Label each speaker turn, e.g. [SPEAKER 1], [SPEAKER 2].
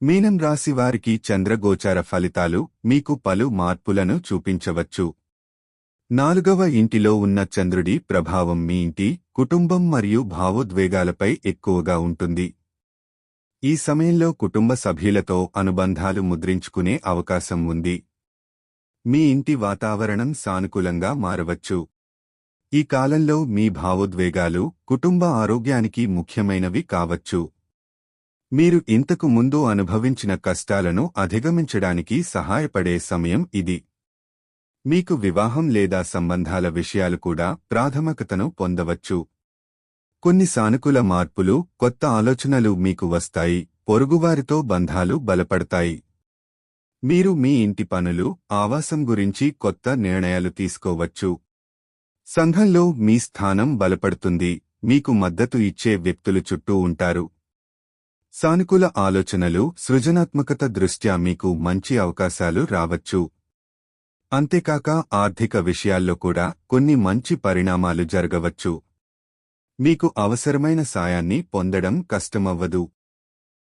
[SPEAKER 1] మీనం రాశి వారికి చంద్రగోచార ఫలితాలు మీకు పలు మార్పులను చూపించవచ్చు. 4వ ఇంటిలో ఉన్న చంద్రుడి ప్రభావం మీ ఇంటి, కుటుంబం మరియు భావోద్వేగాలపై ఎక్కువగా ఉంటుంది. ఈ సమయంలో కుటుంబ సభ్యులతో అనుబంధాలు ముద్రించుకునే అవకాశం ఉంది. మీ ఇంటి వాతావరణం సానుకూలంగా మారవచ్చు. ఈ కాలంలో మీ భావోద్వేగాలు కుటుంబ ఆరోగ్యానికి ముఖ్యమైనవి కావచ్చు. మీరు ఇంతకు ముందు అనుభవించిన కష్టాలను అధిగమించడానికి సహాయపడే సమయం ఇది. మీకు వివాహం లేదా సంబంధాల విషయాలు కూడా ప్రాథమికతను పొందవచ్చు. కొన్ని సానుకూల మార్పులు, కొత్త ఆలోచనలు మీకు వస్తాయి. పొరుగువారితో బంధాలు బలపడతాయి. మీరు మీ ఇంటి పనులు, ఆవాసం గురించి కొత్త నిర్ణయాలు తీసుకోవచ్చు. సంఘంలో మీ స్థానం బలపడుతుంది. మీకు మద్దతు ఇచ్చే వ్యక్తులు చుట్టూ ఉంటారు. సానుకూల ఆలోచనలు, సృజనాత్మకత దృష్ట్యా మీకు మంచి అవకాశాలు రావచ్చు. అంతేకాక ఆర్థిక విషయాల్లో కూడా కొన్ని మంచి పరిణామాలు జరగవచ్చు. మీకు అవసరమైన సాయాన్ని పొందడం కష్టమవ్వదు.